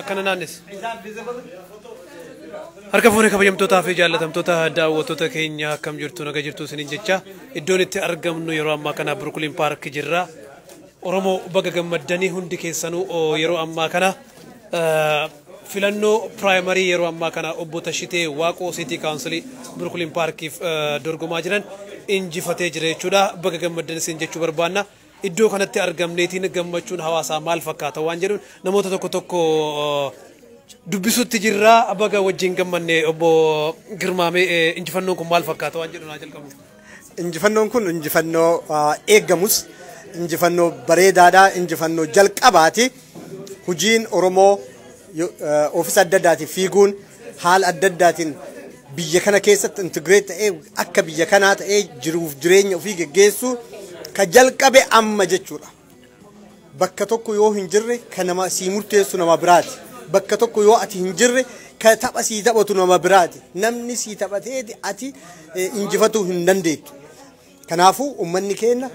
akkana naannis harka fuunee kabajamtootaa fi jaallatamtoota daawwattoota keenya akkam jirtu naga jirtu isiniin jecha iddoon itti argamnu yeroo ammaa kana Brooklyn Park jirra Oromoo baga gammaddanii hundi keessanuu yeroo ammaa kana filaannoo primary yeroo ammaa kana obbo Tashite Wako City Council Brooklyn Park dorgomaa jiran injifatee jira jechuudha baga gammaddanii isin jechuu barbaanna iddoo kanatti argamneetiin gammachuun hawaasaa maal fakkaata waan jedhuun namoota tokko dubbisutti jirra baga wajjin gammanne obbo Girmaamee injifannoon kun maal fakkaata waan jedhuun jalqabu. Injifannoon kun injifannoo eeggamus injifannoo bareedaadha injifannoo jalqabaati hojiin Oromoo ofiisa adda addaatiin fiiguun haala adda addaatiin biyya kana keessatti integrate ta'ee akka biyya kanaa ta'ee jiruuf jireenya ofii geggeessuu ka jalqabe amma jechuudha. Bakka tokko yoo hin jirre kan nama sii murteessu nama biraati. Bakka tokko yoo ati hin jirre ka tapha sii taphatu nama biraati. Namni sii taphatee ati injifatuu hin dandeettu. Kanaafuu uummanni keenya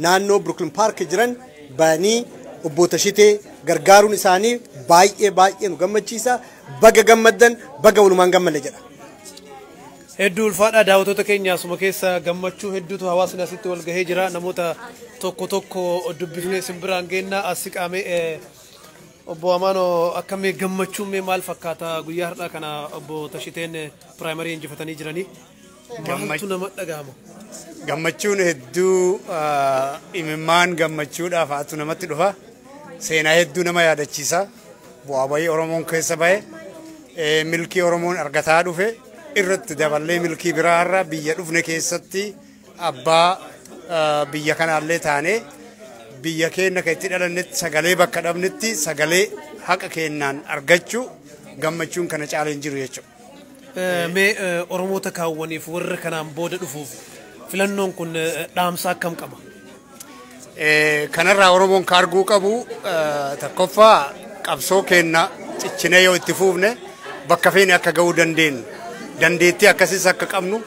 naannoo Brooklyn Park jiran banii obbo Tashitee gargaaruun isaanii baay'ee nu gammachiisa. Baga gammaddan baga walumaan gammadne jedha. Hedduu ulfaadha daawwattoota keenya asuma keessa gammachuu hedduutu hawaasni asitti wal gahee jira namoota tokko dubbifnee simbiraan geenna as siqaamee obbo Amaanoo akkamii gammachuun maal fakkaata guyyaa har'aa kana obbo Tashiteen primary injifatanii jiranii maaltu nama dhagahama. Gammachuun hedduu imimmaan gammachuudhaaf haatu namatti dhufa seenaa hedduu nama yaadachiisa bu'aa bayii Oromoon keessa bahe milkii Oromoon argataa dhufe irratti daballee milkii biraarra biyya dhufne keessatti abbaa biyya kanaallee taane biyya keenya kan itti dhalannetti sagalee bakka dhabnetti sagalee haqa keenyaan argachuu gammachuun kana caalee hin jiru jechuudha. Mee Oromoota kaawwaniif warra kanaan booda dhufuuf filannoon kun dhaamsa akkam qaba? Kanarraa Oromoon ka arguu qabu tokkoffaa qabsoo keenya ciccinee yoo itti fuufne bakka feene akka ga'uu dandeenyu. Dandeettii akkasiis akka qabnu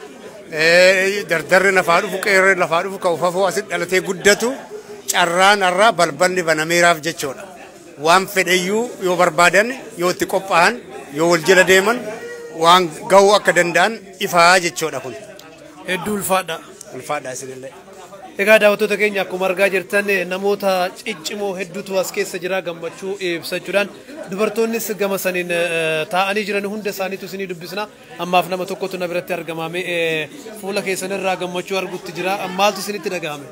dardarri lafaa dhufu qeerree lafaa dhufu ka ufafoo asitti dhalatee guddatu carraan irraa balballi banameeraaf jechuudha. Waan fedheyyuu yoo barbaadan yoo itti qophaa'an yoo wal jala deeman waan ga'uu akka danda'an ifaa jechuudha kun. Hedduu ulfaadha. Ulfaadha isinillee. Egaa daawwattoota keenya akkuma argaa jirtan namoota ciccimoo hedduutu as keessa jira gammachuu ibsachuudhaan dubartoonnis gama saniin taa'anii jiran hunda isaaniitu isinii dubbisna ammaaf nama tokkotu na biratti argamame fuula keessanirraa gammachuu argutti jira maaltu isinitti dhagahame?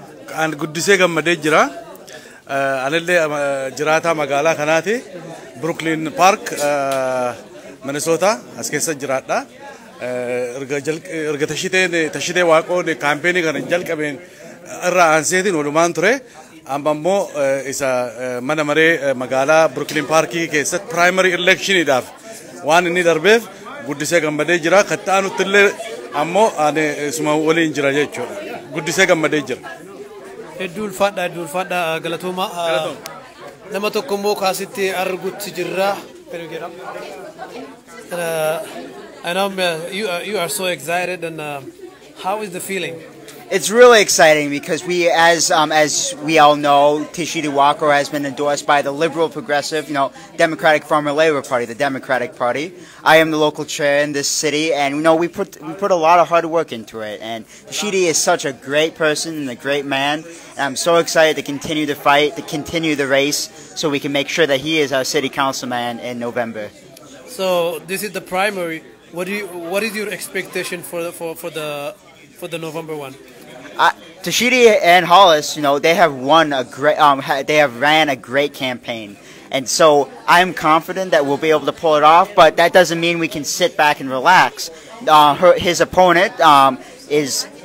An guddisee gammadee jira anillee jiraataa magaalaa kanaati Brooklyn Park Minnesota as keessa jiraadha erga Tashitee Waaqoon kaampeenii kana jalqabeen irraa aanseetiin walumaan ture amma immoo isa mana maree magaalaa Brooklyn Park keessatti primary electioniidhaaf waan inni darbeef guddisee gammadee jira kattaanutti illee ammoo ani isuma waliin jira jechuudha guddisee gammadee jira. Hedduu ulfaadha galatooma nama tokko immoo kaasitti argutti jirra. I know you are so excited and how is the feeling? It's really exciting because as we all know, Tashite Wako has been endorsed by the liberal, progressive, Democratic Farmer Labor Party, the Democratic Party. I am the local chair in this city, and we put a lot of hard work into it. And Tashite is such a great person and a great man. And I'm so excited to continue the fight, to continue the race, so we can make sure that he is our city councilman in November. So this is the primary. What is your expectation for the November one? Tashite and Hollis, they have ran a great campaign, and so I'm confident that we'll be able to pull it off. But that doesn't mean we can sit back and relax. His opponent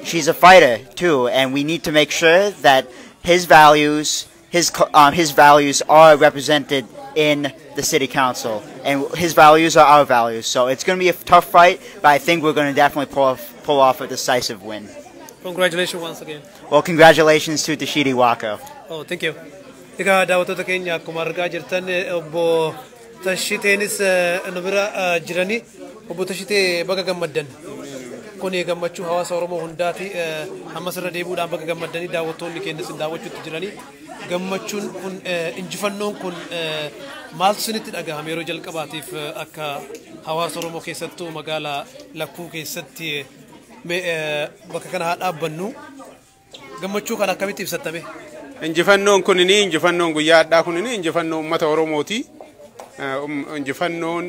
she's a fighter too, and we need to make sure that his values are represented in the city council, and his values are our values. So it's going to be a tough fight, but I think we're going to definitely pull off a decisive win. Congratulations once again. Well, congratulations to Tashite Wako. Oh, thank you. Egaa daawwattoota keenya akkuma argaa jirtan obbo Tashiteenis nu bira jiranii obbo Tashitee baga gammaddan. Kuni gammachuu hawaasa Oromoo hundaati ammas irra deebi'uudhaan baga gammaddanii daawwattoonni keenyas daawwachuutti jiranii gammachuun kun injifannoon kun maaltu isinitti dhagahame yeroo jalqabaatiif akka hawaasa Oromoo keessattuu magaalaa Lakkuu keessatti bakka kana haa dhaabbannu gammachuu kana akkamitti ibsattame? Injifannoon kunini injifannoon guyyaa addaa kunini injifannoo uummata Oromooti. Injifannoo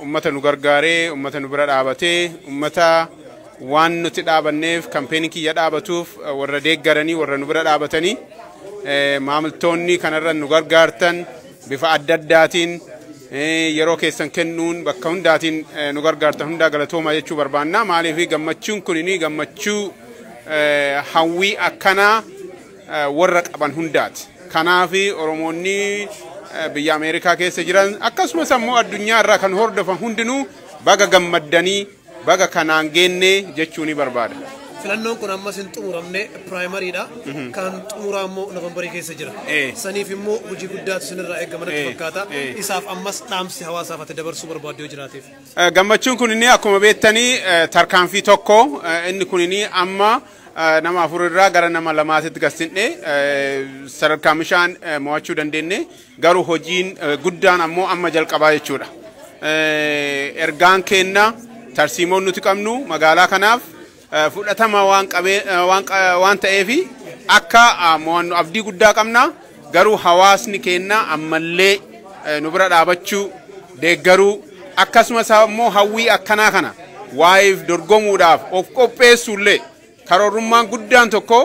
uummata nu gargaaree uummata nu bira dhaabatee uummata waan nuti dhaabanneef kampeenii kiyya dhaabatuuf warra deeggaranii warra nu bira dhaabatanii maamiltoonni kanarra nu gargaartan bifa adda addaatiin yeroo keessan kennuun bakka hundaatiin nu gargaartan hundaa galatoomaa jechuu barbaanna. Maaliif gammachuun kunini gammachuu hawwii akkanaa warra qaban hundaati. Kanaaf Oromoonni biyya Amerikaa keessa jiran akkasumas ammoo addunyaa irraa kan hordofan hundinuu baga gammaddanii baga kanaan geenne jechuu ni barbaada. Filannoon kun ammas hin xumuramne piraayimariidha. Kan xumuraa immoo Noovembarii keessa jira. Saniif immoo hojii guddaatu isinirraa eegama natti fakkaata. Isaaf ammas dhaamsi hawaasaaf ati dabarsuu barbaaddu yoo jiraateef. Gammachuun kunini akkuma beektanii tarkaanfii tokko inni kunini amma nama afurirraa gara nama lamaatitti gassinne sadarkaa bishaan mo'achuu dandeenye garuu hojiin guddaan ammoo amma jalqabaa jechuudha. Ergaan keenna tarsiimoon nuti qabnu magaalaa kanaaf fudhatama waan ta'eef akka mo'annu abdii guddaa qabna garuu hawaasni keenna ammallee nu bira dhaabachuu deeggaruu akkasumas ammoo hawwii akkanaa kana waa'eef dorgomuudhaaf of qopheessuullee karoorummaan guddaan tokko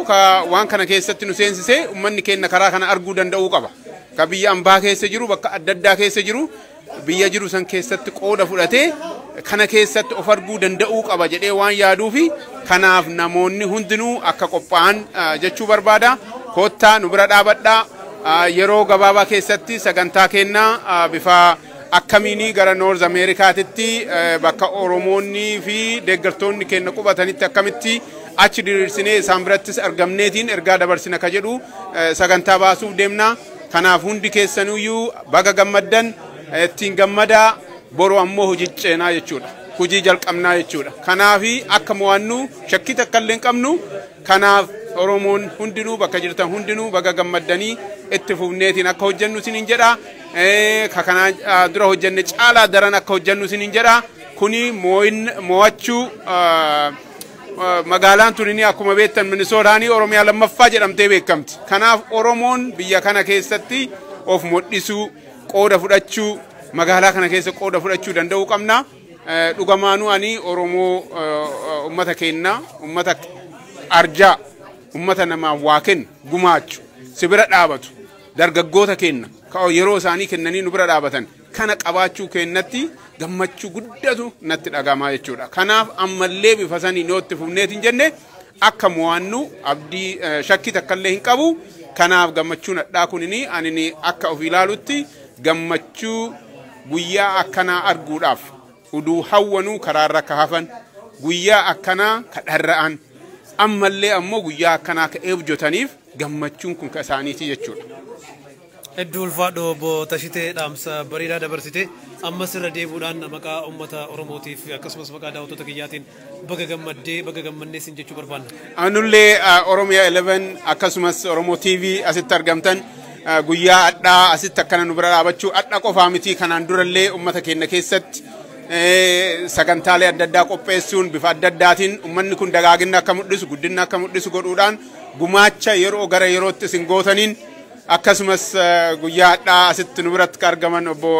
waan kana keessatti nu seensisee uummanni keenya karaa kana arguu danda'uu qaba. Ka biyya ambaa keessa jiru bakka adda addaa keessa jiru biyya jiru san keessatti qooda fudhatee kana keessatti of arguu danda'uu qaba jedhee waan yaaduufi kanaaf namoonni hundinuu akka qophaa'an jechuu barbaada. Kottaa nu bira dhaabadhaa yeroo gabaabaa keessatti sagantaa kennaa bifa akkamiinii gara Noorz Ameerikaatitti bakka Oromoonni fi deeggartoonni keenya qubatanitti akkamitti achi diriirsinee isaan birattis argamneetiin ergaa dabarsina ka jedhu sagantaa baasuuf deemna. Kanaaf hundi keessanuyyuu baga gammaddan ittiin gammadaa boru ammoo hojii ceenaa jechuudha. Hojii jalqabnaa jechuudha. Kanaaf akka mo'annu shakkii takka illee hin qabnu. Kanaaf Oromoon hundinuu bakka jirtan hundinuu baga gammaddanii itti fufneetiin akka hojjennu isiniin jedha. Ka kanaan dura hojjenne caalaa daran akka hojjennu isiniin jedha. Kuni mo'achuu magaalaan tunini akkuma beektan minisootaanii Oromiyaa lammaffaa jedhamtee beekamti. Kanaaf Oromoon biyya kana keessatti of mul'isuu qooda fudhachuu magaalaa kana keessa qooda fudhachuu danda'uu qabna. Dhugamaanuu ani Oromoo uummata keenya uummata arjaa uummata namaaf waa kennu gumaachu si bira dhaabatu dargaggoota keenya yeroo isaanii kennanii nu bira dhaabatan kana qabaachuu keenyatti gammachuu guddatu natti dhagamaa jechuudha. Kanaaf ammallee bifa sanii nootti fufneetiin jenne akka mo'annu abdii shakkii takka illee hin qabu. Kanaaf gammachuun addaa kunini ani akka of ilaalutti gammachuu guyyaa akkanaa arguudhaaf uduu hawwanuu karaarra ka hafan guyyaa akkanaa ka dharra'an ammallee ammoo guyyaa akkanaa ka eebjotaniif gammachuun kun ka isaaniiti jechuudha. Hedduu ulfaadho obbo Tashitee dhaamsa bareedaa dabarsite ammas irra deebuudhaan maqaa uummata Oromootiif akkasumas maqaa daawwattoota kiyyaatiin baga gammaddee baga gammannee sin jechuu barbaanna. Anullee Oromiyaa 11 akkasumas Oromoo TV asitti argamtan guyyaa addaa asitti akkana nu bira dhaabachuu adda qofaa miti kanaan durallee uummata keenya keessatti sagantaalee adda addaa qopheessuun bifa adda addaatiin uummanni kun dagaagina akka mul'isu guddina akka mul'isu godhuudhaan gumaacha yeroo gara yerootti isin gootaniin akkasumas guyyaa addaa asitti nu biratti argaman obbo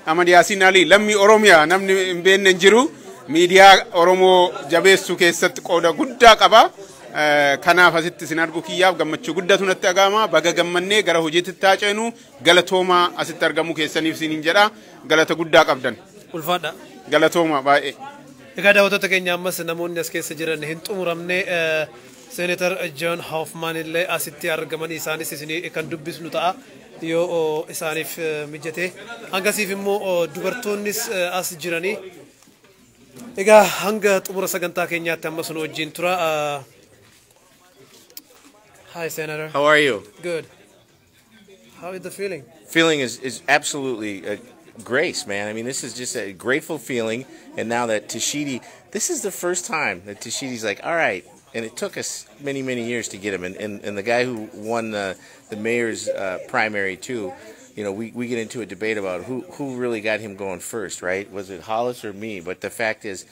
Ahmad Yaasiin Ali lammii Oromiyaa namni hin beekne hin jiru miidiyaa Oromoo jabeessuu keessatti qooda guddaa qaba. Kanaaf asitti isin argu kiyyaaf gammachuu guddatu natti dhagahama. Baga gammannee gara hojiitti taaceenu galatoomaa asitti argamuu keessaniif isiniin jedha galata guddaa qabdan. Ulfaadha. Galatoomaa baay'ee. Egaa daawwattoota keenya ammas namoonni as keessa jiran hin xumuramne Senator John Hoffman illee asitti argaman isaanis isinii kan dubbisnu ta'a yoo isaaniif mijate hangasiif immoo dubartoonnis as jiranii egaa hanga xumura sagantaa keenyaatti ammas nu wajjin tura. Hi Senator. How are you? Good. How is the feeling? Feeling is absolutely grace, man. I mean, this is just a grateful feeling. And now that Tashite, this is the first time that Tashite's like, all right, and it took us many, many years to get him. And the guy who won the mayor's primary too, you know, we get into a debate about who really got him going first, right? Was it Hollis or me? But the fact is,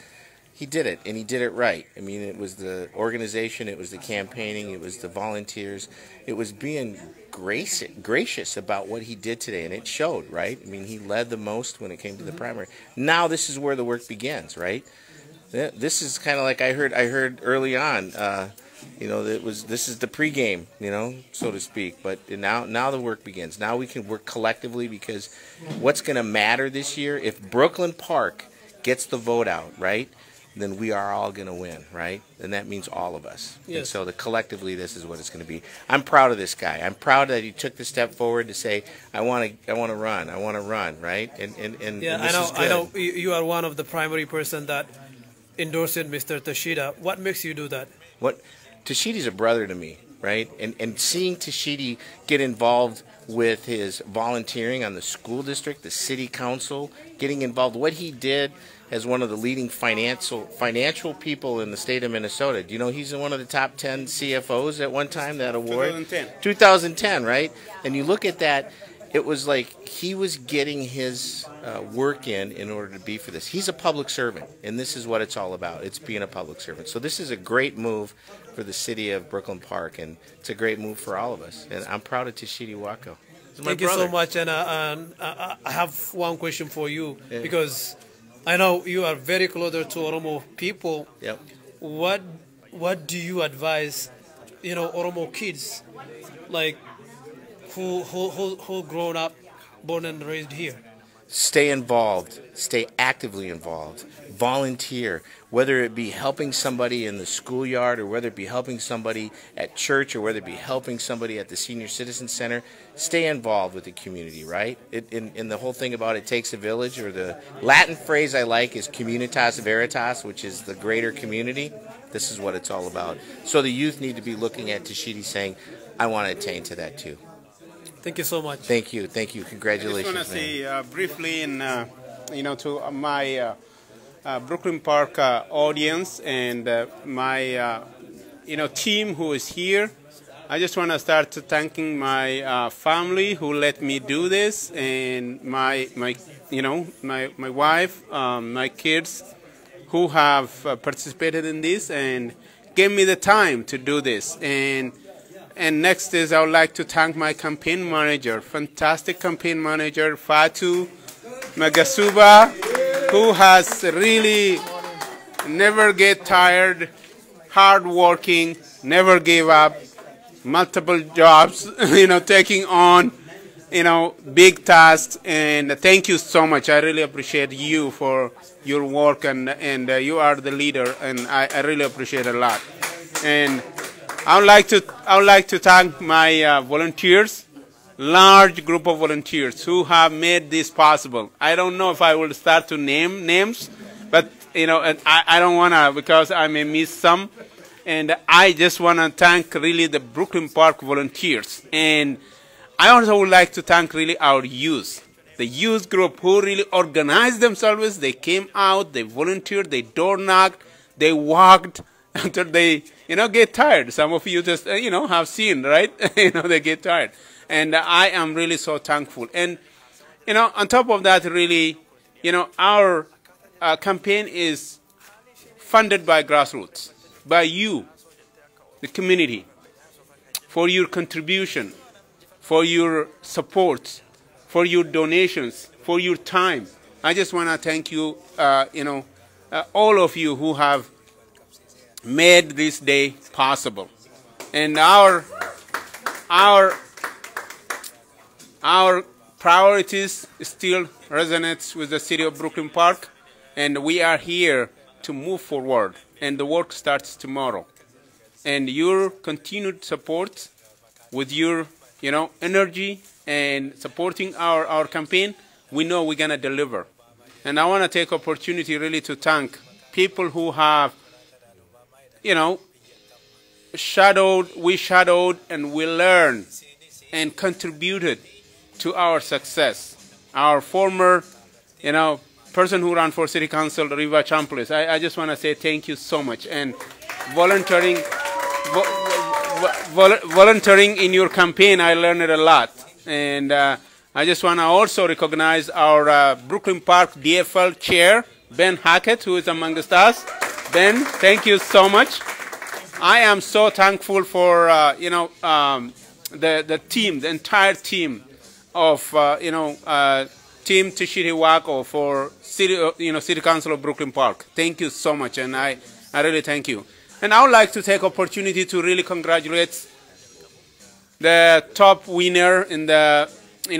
he did it, and he did it right. I mean, it was the organization, it was the campaigning, it was the volunteers, it was being gracious about what he did today, and it showed, right? I mean, he led the most when it came to the primary. Now this is where the work begins, right? This is kind of like I heard early on, you know, this is the pregame, you know, so to speak. But now the work begins. Now we can work collectively, because what's going to matter this year, if Brooklyn Park gets the vote out, right, then we are all going to win, right? And that means all of us. Yes. And so collectively, this is what it's going to be. I'm proud of this guy. I'm proud that he took the step forward to say, I want to run, right? And yeah, this I know you are one of the primary person that endorsed Mr. Tashite. What makes you do that? Tashite's a brother to me, right? And seeing Tashite get involved with his volunteering on the school district, the city council, getting involved, what he did as one of the leading financial people in the state of Minnesota. Do you know he's one of the top 10 CFOs at one time, that award? 2010, right? And you look at that, it was like he was getting his work in order to be for this. He's a public servant, and this is what it's all about. It's being a public servant. So this is a great move for the city of Brooklyn Park, and it's a great move for all of us. And I'm proud of Tashite Wako. Thank you so much. And I have one question for you, because I know you are very close to Oromoo people. Yep. What do you advise, you know, Oromoo kids, like who grown up, born and raised here? Stay involved. Stay actively involved. Volunteer, whether it be helping somebody in the schoolyard, or whether it be helping somebody at church, or whether it be helping somebody at the Senior Citizen Center. Stay involved with the community, right? And the whole thing about it takes a village, or the Latin phrase I like is communitas veritas, which is the greater community. This is what it's all about. So the youth need to be looking at Tashite saying, I want to attain to that too. Thank you so much. Thank you. Congratulations. I just want to say briefly, you know, to my Brooklyn Park audience and my you know, team who is here. I just want to start thanking my family who let me do this, and my you know, my wife, my kids who have participated in this and gave me the time to do this. And next is I would like to thank my campaign manager, fantastic campaign manager, Fatu Magasuba, who has really never get tired, hardworking, never gave up, multiple jobs, you know, taking on, you know, big tasks. And thank you so much. I really appreciate you for your work, and you are the leader, and I really appreciate it a lot. And I would like to thank my volunteers, large group of volunteers who have made this possible. I don't know if I will start to name names, but you know, I don't want to, because I may miss some. And I just want to thank really the Brooklyn Park volunteers. And I also would like to thank really our youth, the youth group who really organized themselves. They came out, they volunteered, they door knocked, they walked until they, you know, get tired. Some of you just, you know, have seen, right? You know, they get tired. And I am really so thankful. And, you know, on top of that, really, you know, our campaign is funded by grassroots, by you, the community, for your contribution, for your support, for your donations, for your time. I just want to thank you, you know, all of you who have made this day possible. And our priorities still resonates with the city of Brooklyn Park, and we are here to move forward, and the work starts tomorrow. And your continued support with your, you know, energy and supporting our campaign, we know we're going to deliver. And I want to take opportunity really to thank people who have, you know, we shadowed and we learned and contributed to our success. Our former, you know, person who ran for city council, Riva Champlis, I just want to say thank you so much. And volunteering in your campaign. I learned a lot. And I just want to also recognize our Brooklyn Park DFL chair, Ben Hackett, who is amongst us. Ben, thank you so much. I am so thankful for, the team, the entire team of, Team Tashite Wako for City Council of Brooklyn Park. Thank you so much, and I really thank you. And I would like to take opportunity to really congratulate the top winner in the,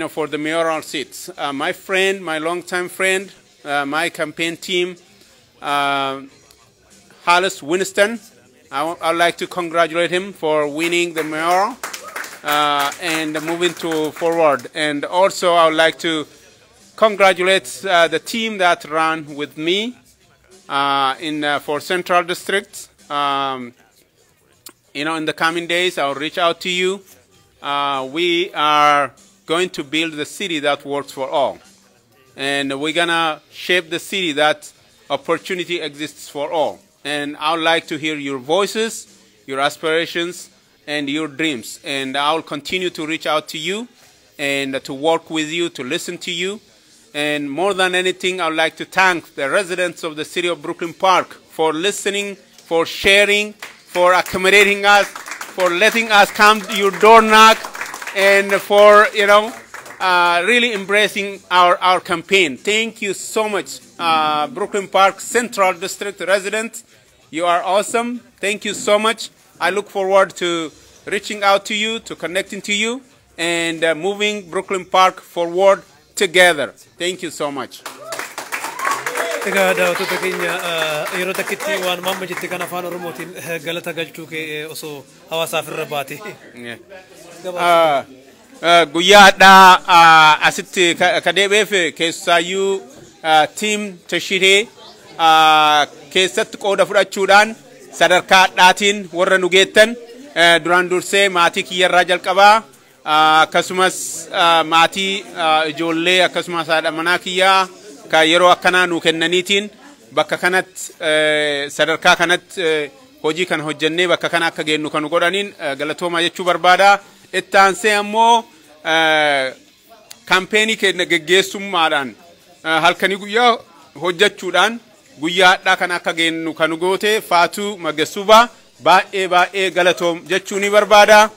for the mayoral seats. My friend, my longtime friend, my campaign team, Hollis Winston. I would like to congratulate him for winning the mayoral and moving forward. And also I would like to congratulate the team that ran with me for Central District. In the coming days, I'll reach out to you. We are going to build the city that works for all. And we're going to shape the city that opportunity exists for all. And I would like to hear your voices, your aspirations, and your dreams. And I will continue to reach out to you and to work with you, to listen to you. And more than anything, I would like to thank the residents of the city of Brooklyn Park for listening, for sharing, for accommodating us, for letting us come to your door knock, and for, really embracing our campaign. Thank you so much, Brooklyn Park Central District residents. You are awesome. Thank you so much. I look forward to reaching out to you, to connecting to you, and moving Brooklyn Park forward together. Thank you so much. Egaa daawwattoota keenya yeroo takkitti waan mamma jette kan afaan Oromootiin galata galchuu kee osoo hawaasaaf irra baate. Guyyaadhaa asitti kadeebeef keessaayyuu Team Tashite keessatti qooda fudhachuudhaan sadarkaa adhaatiin warra nu geettan duraan dursee maatii kiyyarraa jalqabaa akkasumas maatii ijoollee akkasumas haadha manaa kiyyaa ka yeroo akkanaa nu kennaniitiin bakka kanatti sadarkaa kanatti hojii kana hojjennee bakka kana akka geennu kan godhaniin galatooma jechuu barbaada. Itti aansee ammoo kampeenii keenya geggeessummaadhaan halkanii guyyaa hojjechuudhaan guyyaadhaa kan akka geennu kan goote Faatu Magesuba baay'ee galatoom jechuu ni barbaada.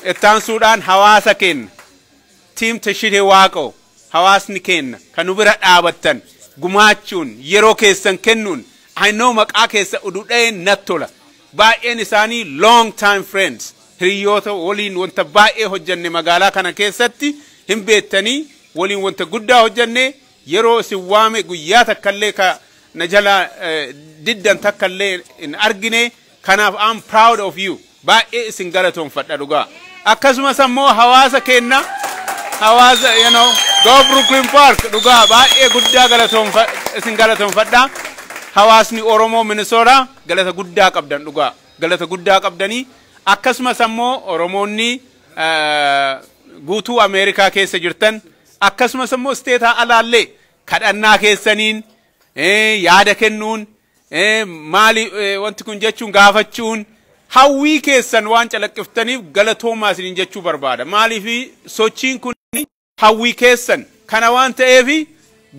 Itti aansuudhaan hawaasa keenya Team Tashite Wako hawaasni keenya kan nu bira dhaabattan gumaachuun yeroo keessan kennuun aynoo maqaa keessa ududhee nattola baay'een isaanii long time friends hiriyoota waliin wanta baay'ee hojjenne magaalaa kana keessatti hin beektanii waliin wanta guddaa hojjenne yeroo isin waame guyyaa takkallee ka na jala diddan takkallee hin argine. Kanaaf I'm proud of you. Baay'ee isin galatoomfadha dhugaa. Akkasumas ammoo hawaasa keenya hawaasa go Brooklyn Park dhugaa baay'ee guddaa isin galatoomfadha. Hawaasni Oromoo Minnesota galata guddaa qabdan dhugaa galata guddaa qabdanii. Akkasumas ammoo Oromoonni guutuu Amerikaa keessa jirtan akkasumas ammoo steetaa alaallee kadhannaa keessaniin yaada kennuun maali wanti kun jechuun gaafachuun hawwii keessan waan calaqqiftaniif galatoomaa isiniin jechuu barbaada. Maaliif sochiin kun hawwii keessan kana waan ta'eef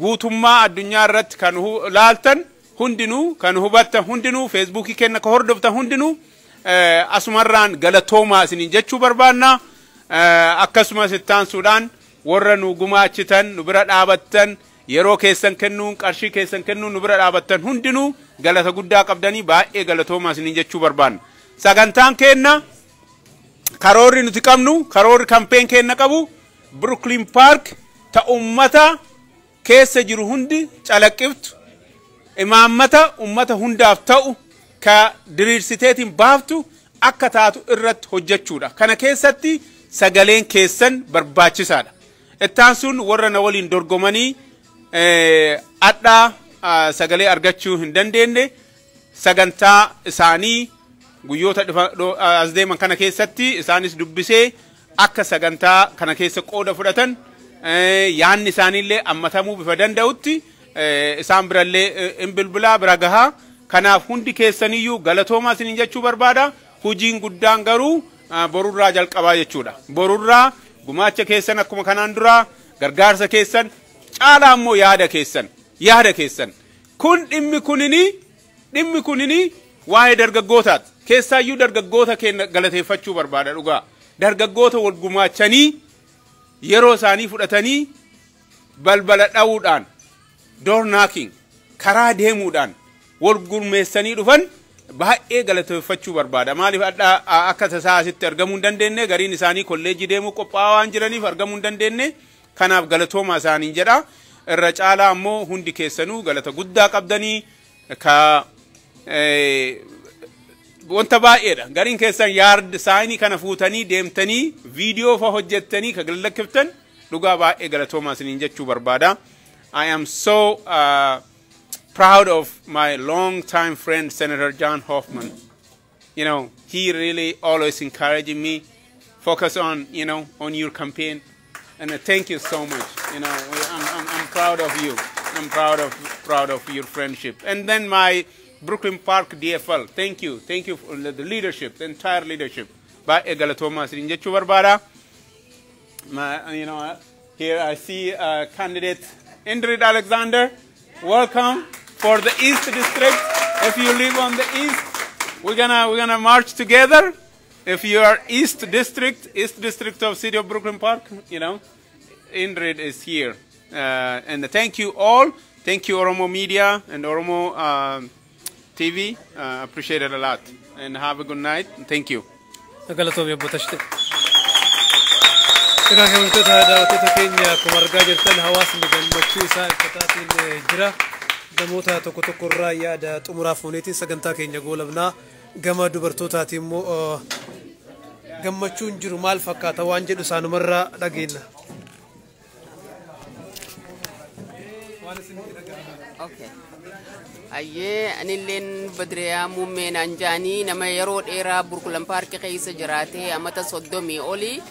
guutummaa addunyaa irratti kan laaltan hundinuu kan hubattan hundinuu Facebookii kenna ka hordoftan hundinuu asumarraan galatoomaa isiniin jechuu barbaanna. Akkasumas itti aansuudhaan warra nu gumaachitan nu bira dhaabattan yeroo keessan kennuun qarshii keessan kennuun nu bira dhaabattan hundinuu galata guddaa qabdanii baay'ee galatoomaa isiniin jechuu barbaanna. Sagantaan keenya karoorri nuti qabnu karoorri kampeen keenya qabu Brooklyn Park ta ummata keessa jiru hundi calaqqiftu imaammata ummata hundaaf ta'u ka diriirsiteetiin baaftu akka taatu irratti hojjechuudha. Kana keessatti sagaleen keessan barbaachisaadha. Itti aansuun warra na waliin dorgomanii adhaa sagalee argachuu hin dandeenye sagantaa isaanii guyyoota as deeman kana keessatti isaanis dubbisee akka sagantaa kana keessa qooda fudhatan yaanni isaaniillee ammatamuu bifa danda'utti isaan birallee in bilbilaa bira gahaa kanaaf hundi keessaniyyuu galatoomaa isiniin jechuu barbaada hojiin guddaan garuu borurraa jalqabaa jechuudha borurraa gumaacha keessan akkuma kanaan dura gargaarsa keessan caalaa immoo yaada keessan kun dhimmi kunini waa'ee dargaggootaati keessaayyuu dargaggoota keenya galateeffachuu barbaada dhugaa dargaggoota wal gumaachanii yeroo isaanii fudhatanii balbala dha'uudhaan door knocking karaa deemuudhaan wal gurmeessanii dhufan baay'ee galateeffachuu barbaada maaliif akka tasaa asitti argamuu hin dandeenye gariin isaanii kolleejii deemuu qophaa'aa waan jiraniif argamuu hin dandeenye kanaaf galatoomaa isaanii jedha irra caalaa ammoo hundi keessanuu galata guddaa qabdanii ka wanta baay'eedha gariin keessan yaard saayinii kana fuutanii deemtanii viidiyoo fa hojjettanii ka galakkiftan dhugaa baay'ee galatoomaa isiniin jechuu barbaada I am so proud of my long-time friend Senator John Hoffman. You know, he really always encouraging me, focus on, you know, on your campaign. And thank you so much. You know, I'm proud of you. I'm proud of your friendship. And then my Brooklyn Park DFL, thank you for the leadership, the entire leadership. By Galatoma Srinjechu Barbara. You know, here I see candidate Indrid Alexander. Welcome for the East District. If you live on the East, we're gonna march together. If you are East District of City of Brooklyn Park, you know, Indrid is here. And thank you all. Thank you Oromoo Media and Oromoo TV. Appreciate it a lot. And have a good night. Thank you. Damoota tokko tokko irraa yaada xumuraa fuuneetiin sagantaa keenya goolabnaa gama dubartootaatiin immoo gammachuun jiru maal fakkaata waan jedhu isaanumarraa dhageenya. Okay. Ayyee anilleen Badriyaa Muummeen Anjaanii nama yeroo dheeraa Brooklyn Park keessa jiraatee amata 30 olii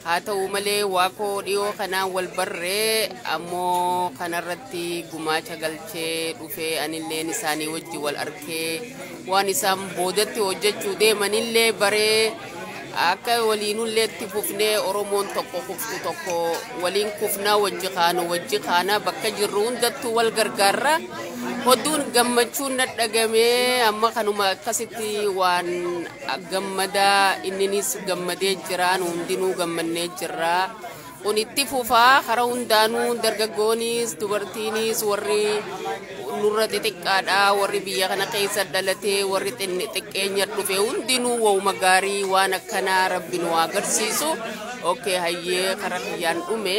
haa ta'u malee wako dhiyoo kanaan wal barree ammoo kanarratti gumaacha galchee dhufee anilleen isaanii wajji wal arkee waan isaan boodatti hojjechuu deemanillee baree akka waliinullee itti fufnee Oromoon tokko kuftu tokko waliin kufnaa wajji kaana bakka jirru hundattuu wal gargaarra hodduun gammachuun nadhagamee amma kanuma akkasitti waan gammadaa inninis gammadee jiraan hundinuu gammannee jirra kun itti fufaa hara hundaanuu dargaggoonis dubartiinis warri nurra xixiqqaadha warri biyya kana keessa dhalatee warri xiqqeenya dhufe hundinuu wauma gaarii waan akkanaa rabbi nu agarsiisu okay hayyee kara biyyaan dhume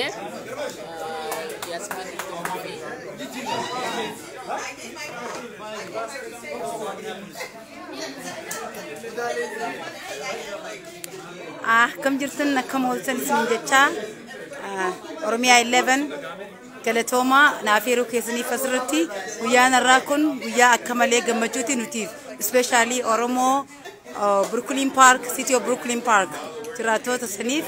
كم جرتنا كم هولتن سنجتة أورميا 11 كالتوما نافيرو كيسني فسرتي ويا نراكن ويا أكمله جمجوتي نتيف especially Oromoo Brooklyn Park City of Brooklyn Park تراتو تسنيف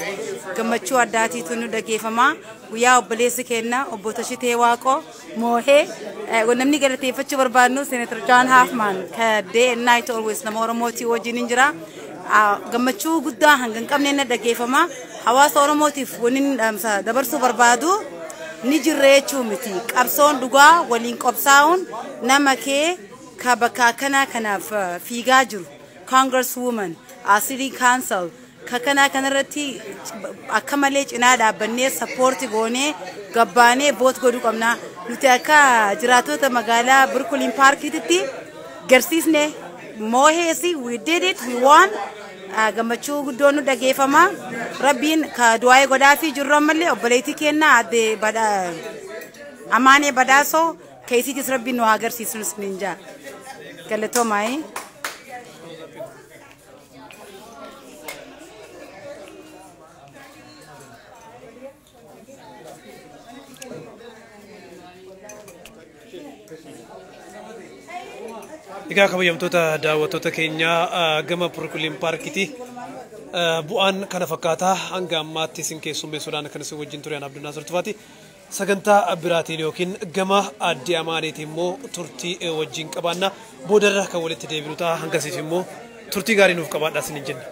جمجو أداتي تنو دقيفما ويا أبليس كنا أبوتشيته واكو موه ونمني قلتي فتشو بربانو سيناتور جون هافمان كday and night always نمو Oromoo تي وجي نجرا gammachuu guddaa hangan qabneen dhaggeeffama hawaasa Oromootiif waniin dabarsuu barbaadu ni jirreechuu miti qabsoon dhugaa waliin qobsaa'uun nama kee ka bakka kana kanaaf fiigaa jiru congresswoman city council ka kanarratti akka malee cinaa dhaabbannee support goonee gabbaanee vote godhuu qabna nuti akka jiraatota magaalaa Brooklyn Parkitti garsiisne mooheesi we did it we won gammachuu guddoonu dhageeffama rabbiin ka du'aa godhaafi jirru ammallee obboleetii kenna adde bada amaane badaaso keesitis rabbiin nu agarsiisuus ninja galatoomai Egaa kabajamtoota daawwattoota keenya gama Brooklyn Parkiti bu'aan kana fakkaataa hanga ammaatti isin keessummeessuudhaan kan isin wajjin tureen Abdunnaasir Tufaati sagantaa biraatiin yookiin gama addi amaaniitiin immoo turtii wajjin qabaanna boodarra kan walitti deebinu ta'a hangasiif immoo turtii gaarii nuuf qabaadhaa isin jenna.